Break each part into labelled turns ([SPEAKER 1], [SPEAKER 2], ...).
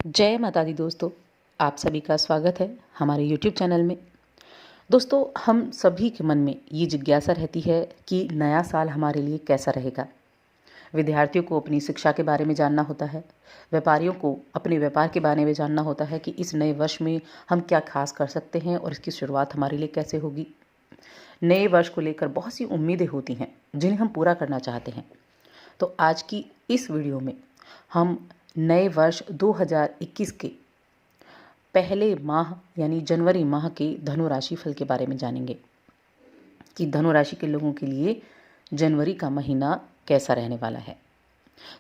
[SPEAKER 1] जय माता दी दोस्तों, आप सभी का स्वागत है हमारे YouTube चैनल में। दोस्तों, हम सभी के मन में ये जिज्ञासा रहती है कि नया साल हमारे लिए कैसा रहेगा। विद्यार्थियों को अपनी शिक्षा के बारे में जानना होता है, व्यापारियों को अपने व्यापार के बारे में जानना होता है कि इस नए वर्ष में हम क्या खास कर सकते हैं और इसकी शुरुआत हमारे लिए कैसे होगी। नए वर्ष को लेकर बहुत सी उम्मीदें होती हैं जिन्हें हम पूरा करना चाहते हैं। तो आज की इस वीडियो में हम नए वर्ष 2021 के पहले माह यानी जनवरी माह के धनु राशि फल के बारे में जानेंगे कि धनु राशि के लोगों के लिए जनवरी का महीना कैसा रहने वाला है।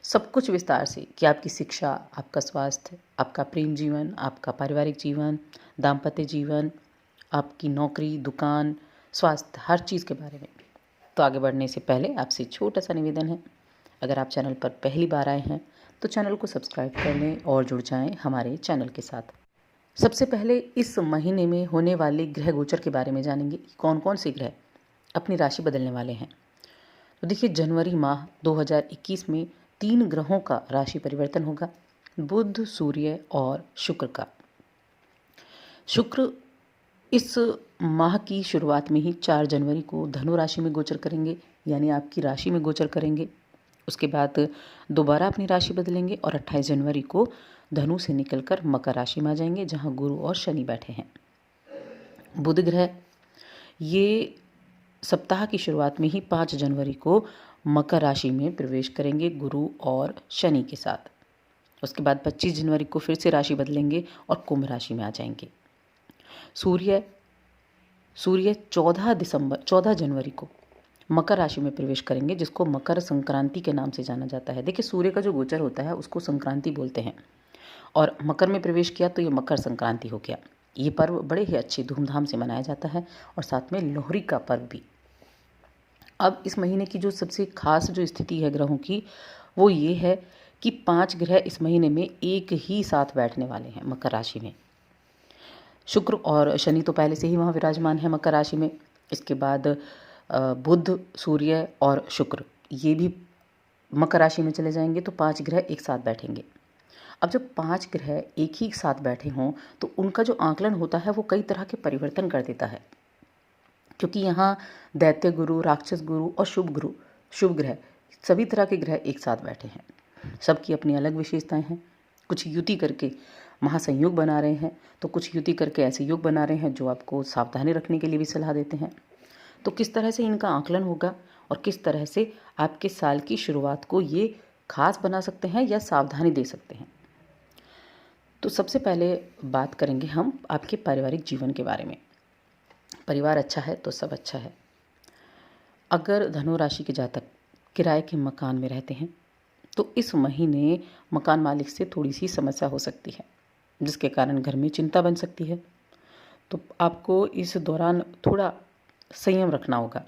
[SPEAKER 1] सब कुछ विस्तार से कि आपकी शिक्षा, आपका स्वास्थ्य, आपका प्रेम जीवन, आपका पारिवारिक जीवन, दाम्पत्य जीवन, आपकी नौकरी, दुकान, स्वास्थ्य, हर चीज़ के बारे में। तो आगे बढ़ने से पहले आपसे छोटा सा निवेदन है, अगर आप चैनल पर पहली बार आए हैं तो चैनल को सब्सक्राइब कर लें और जुड़ जाएं हमारे चैनल के साथ। सबसे पहले इस महीने में होने वाले ग्रह गोचर के बारे में जानेंगे कि कौन कौन से ग्रह अपनी राशि बदलने वाले हैं। तो देखिए, जनवरी माह 2021 में 3 ग्रहों का राशि परिवर्तन होगा, बुध, सूर्य और शुक्र का। शुक्र इस माह की शुरुआत में ही 4 जनवरी को धनु राशि में गोचर करेंगे, यानी आपकी राशि में गोचर करेंगे। उसके बाद दोबारा अपनी राशि बदलेंगे और 28 जनवरी को धनु से निकलकर मकर राशि में आ जाएंगे, जहां गुरु और शनि बैठे हैं। बुध ग्रह ये सप्ताह की शुरुआत में ही 5 जनवरी को मकर राशि में प्रवेश करेंगे गुरु और शनि के साथ। उसके बाद 25 जनवरी को फिर से राशि बदलेंगे और कुंभ राशि में आ जाएंगे। सूर्य 14 जनवरी को मकर राशि में प्रवेश करेंगे, जिसको मकर संक्रांति के नाम से जाना जाता है। देखिए, सूर्य का जो गोचर होता है उसको संक्रांति बोलते हैं, और मकर में प्रवेश किया तो ये मकर संक्रांति हो गया। ये पर्व बड़े ही अच्छे धूमधाम से मनाया जाता है, और साथ में लोहड़ी का पर्व भी। अब इस महीने की जो सबसे खास जो स्थिति है ग्रहों की, वो ये है कि 5 ग्रह इस महीने में एक ही साथ बैठने वाले हैं मकर राशि में। शुक्र और शनि तो पहले से ही वहाँ विराजमान है मकर राशि में। इसके बाद बुध, सूर्य और शुक्र ये भी मकर राशि में चले जाएंगे, तो 5 ग्रह एक साथ बैठेंगे। अब जब 5 ग्रह एक ही साथ बैठे हों तो उनका जो आकलन होता है वो कई तरह के परिवर्तन कर देता है, क्योंकि यहाँ दैत्य गुरु, राक्षस गुरु और शुभ ग्रह सभी तरह के ग्रह एक साथ बैठे हैं। सबकी अपनी अलग विशेषताएं हैं। कुछ युति करके महासंयोग बना रहे हैं, तो कुछ युति करके ऐसे योग बना रहे हैं जो आपको सावधानी रखने के लिए भी सलाह देते हैं। तो किस तरह से इनका आकलन होगा और किस तरह से आपके साल की शुरुआत को ये खास बना सकते हैं या सावधानी दे सकते हैं। तो सबसे पहले बात करेंगे हम आपके पारिवारिक जीवन के बारे में। परिवार अच्छा है तो सब अच्छा है। अगर धनु राशि के जातक किराए के मकान में रहते हैं तो इस महीने मकान मालिक से थोड़ी सी समस्या हो सकती है, जिसके कारण घर में चिंता बन सकती है। तो आपको इस दौरान थोड़ा संयम रखना होगा।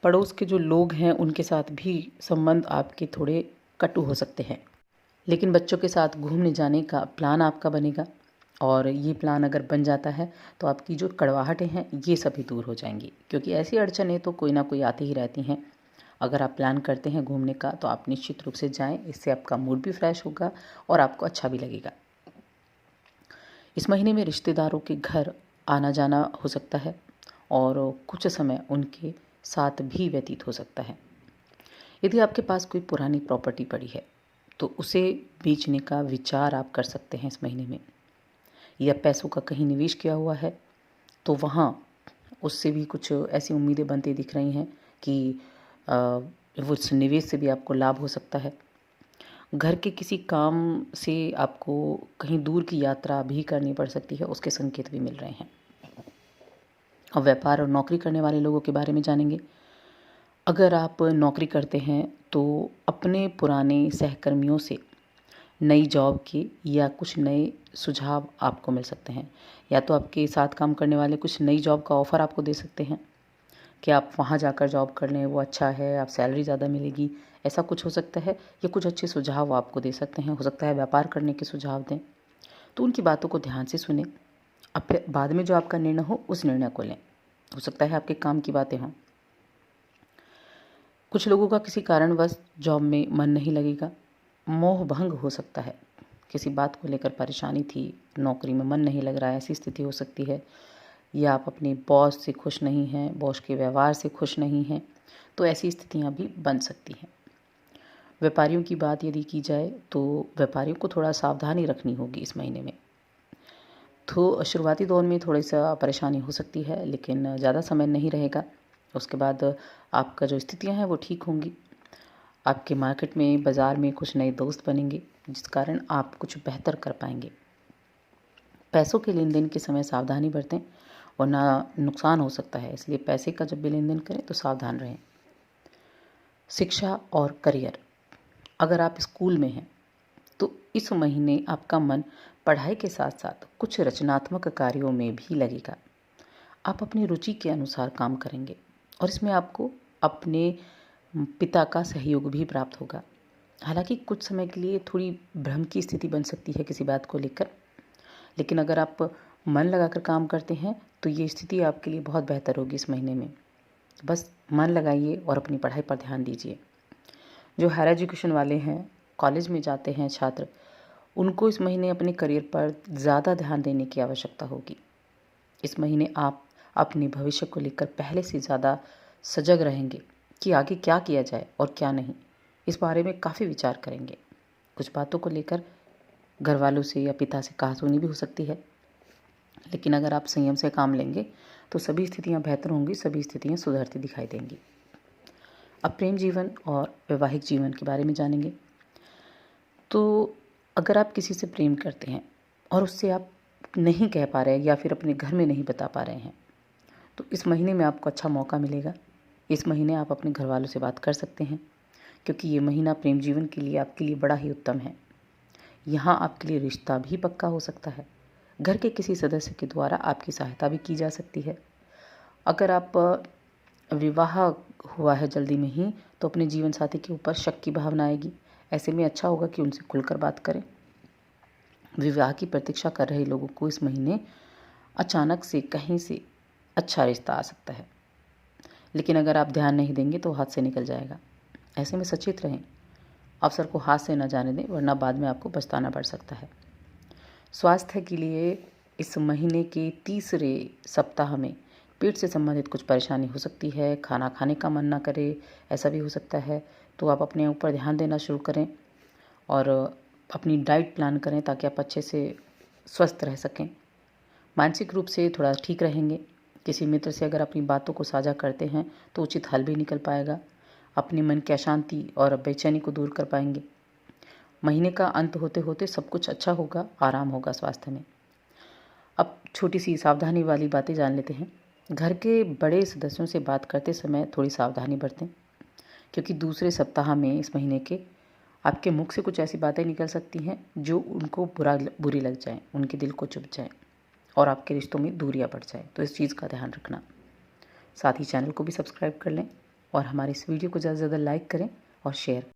[SPEAKER 1] पड़ोस के जो लोग हैं उनके साथ भी संबंध आपके थोड़े कटु हो सकते हैं, लेकिन बच्चों के साथ घूमने जाने का प्लान आपका बनेगा, और ये प्लान अगर बन जाता है तो आपकी जो कड़वाहटें हैं ये सभी दूर हो जाएंगी, क्योंकि ऐसी अड़चनें तो कोई ना कोई आती ही रहती हैं। अगर आप प्लान करते हैं घूमने का तो आप निश्चित रूप से जाएं, इससे आपका मूड भी फ्रेश होगा और आपको अच्छा भी लगेगा। इस महीने में रिश्तेदारों के घर आना जाना हो सकता है और कुछ समय उनके साथ भी व्यतीत हो सकता है। यदि आपके पास कोई पुरानी प्रॉपर्टी पड़ी है तो उसे बेचने का विचार आप कर सकते हैं इस महीने में, या पैसों का कहीं निवेश किया हुआ है तो वहाँ उससे भी कुछ ऐसी उम्मीदें बनती दिख रही हैं कि उस निवेश से भी आपको लाभ हो सकता है। घर के किसी काम से आपको कहीं दूर की यात्रा भी करनी पड़ सकती है, उसके संकेत भी मिल रहे हैं। अब व्यापार और नौकरी करने वाले लोगों के बारे में जानेंगे। अगर आप नौकरी करते हैं तो अपने पुराने सहकर्मियों से नई जॉब के या कुछ नए सुझाव आपको मिल सकते हैं, या तो आपके साथ काम करने वाले कुछ नई जॉब का ऑफ़र आपको दे सकते हैं कि आप वहाँ जाकर जॉब कर लें, वो अच्छा है, आप सैलरी ज़्यादा मिलेगी, ऐसा कुछ हो सकता है। या कुछ अच्छे सुझाव आपको दे सकते हैं, हो सकता है व्यापार करने के सुझाव दें। तो उनकी बातों को ध्यान से सुनें, अब फिर बाद में जो आपका निर्णय हो उस निर्णय को लें। हो सकता है आपके काम की बातें हों। कुछ लोगों का किसी कारणवश जॉब में मन नहीं लगेगा, मोह भंग हो सकता है। किसी बात को लेकर परेशानी थी, नौकरी में मन नहीं लग रहा है, ऐसी स्थिति हो सकती है, या आप अपने बॉस से खुश नहीं हैं, बॉस के व्यवहार से खुश नहीं हैं, तो ऐसी स्थितियाँ भी बन सकती हैं। व्यापारियों की बात यदि की जाए तो व्यापारियों को थोड़ा सावधानी रखनी होगी इस महीने में। तो शुरुआती दौर में थोड़ी सा परेशानी हो सकती है, लेकिन ज़्यादा समय नहीं रहेगा। उसके बाद आपका जो स्थितियाँ हैं वो ठीक होंगी। आपके मार्केट में, बाज़ार में कुछ नए दोस्त बनेंगे, जिस कारण आप कुछ बेहतर कर पाएंगे। पैसों के लेन देन के समय सावधानी बरतें, वरना नुकसान हो सकता है, इसलिए पैसे का जब भी लेन देन करें तो सावधान रहें। शिक्षा और करियर, अगर आप स्कूल में हैं तो इस महीने आपका मन पढ़ाई के साथ साथ कुछ रचनात्मक कार्यों में भी लगेगा। आप अपनी रुचि के अनुसार काम करेंगे और इसमें आपको अपने पिता का सहयोग भी प्राप्त होगा। हालांकि कुछ समय के लिए थोड़ी भ्रम की स्थिति बन सकती है किसी बात को लेकर, लेकिन अगर आप मन लगाकर काम करते हैं तो ये स्थिति आपके लिए बहुत बेहतर होगी इस महीने में। बस मन लगाइए और अपनी पढ़ाई पर ध्यान दीजिए। जो हायर एजुकेशन वाले हैं, कॉलेज में जाते हैं छात्र, उनको इस महीने अपने करियर पर ज़्यादा ध्यान देने की आवश्यकता होगी। इस महीने आप अपने भविष्य को लेकर पहले से ज़्यादा सजग रहेंगे कि आगे क्या किया जाए और क्या नहीं। इस बारे में काफ़ी विचार करेंगे। कुछ बातों को लेकर घर वालों से या पिता से कहासुनी भी हो सकती है, लेकिन अगर आप संयम से काम लेंगे तो सभी स्थितियाँ बेहतर होंगी, सभी स्थितियाँ सुधरती दिखाई देंगी। अब प्रेम जीवन और वैवाहिक जीवन के बारे में जानेंगे। तो अगर आप किसी से प्रेम करते हैं और उससे आप नहीं कह पा रहे हैं या फिर अपने घर में नहीं बता पा रहे हैं, तो इस महीने में आपको अच्छा मौका मिलेगा। इस महीने आप अपने घर वालों से बात कर सकते हैं, क्योंकि ये महीना प्रेम जीवन के लिए आपके लिए बड़ा ही उत्तम है। यहाँ आपके लिए रिश्ता भी पक्का हो सकता है। घर के किसी सदस्य के द्वारा आपकी सहायता भी की जा सकती है। अगर आप विवाह हुआ है जल्दी में ही, तो अपने जीवन साथी के ऊपर शक की भावना आएगी। ऐसे में अच्छा होगा कि उनसे खुलकर बात करें। विवाह की प्रतीक्षा कर रहे लोगों को इस महीने अचानक से कहीं से अच्छा रिश्ता आ सकता है, लेकिन अगर आप ध्यान नहीं देंगे तो हाथ से निकल जाएगा। ऐसे में सचेत रहें, अवसर को हाथ से न जाने दें, वरना बाद में आपको पछताना पड़ सकता है। स्वास्थ्य के लिए इस महीने के तीसरे सप्ताह में पेट से संबंधित कुछ परेशानी हो सकती है। खाना खाने का मन ना करे, ऐसा भी हो सकता है। तो आप अपने ऊपर ध्यान देना शुरू करें और अपनी डाइट प्लान करें ताकि आप अच्छे से स्वस्थ रह सकें। मानसिक रूप से थोड़ा ठीक रहेंगे। किसी मित्र से अगर अपनी बातों को साझा करते हैं तो उचित हल भी निकल पाएगा। अपने मन की अशांति और बेचैनी को दूर कर पाएंगे। महीने का अंत होते होते सब कुछ अच्छा होगा, आराम होगा स्वास्थ्य में। अब छोटी सी सावधानी वाली बातें जान लेते हैं। घर के बड़े सदस्यों से बात करते समय थोड़ी सावधानी बरतें, क्योंकि दूसरे सप्ताह में इस महीने के आपके मुख से कुछ ऐसी बातें निकल सकती हैं जो उनको बुरी लग जाएं, उनके दिल को चुभ जाएं और आपके रिश्तों में दूरियां बढ़ जाएं। तो इस चीज़ का ध्यान रखना। साथ ही चैनल को भी सब्सक्राइब कर लें और हमारे इस वीडियो को ज़्यादा से ज़्यादा लाइक करें और शेयर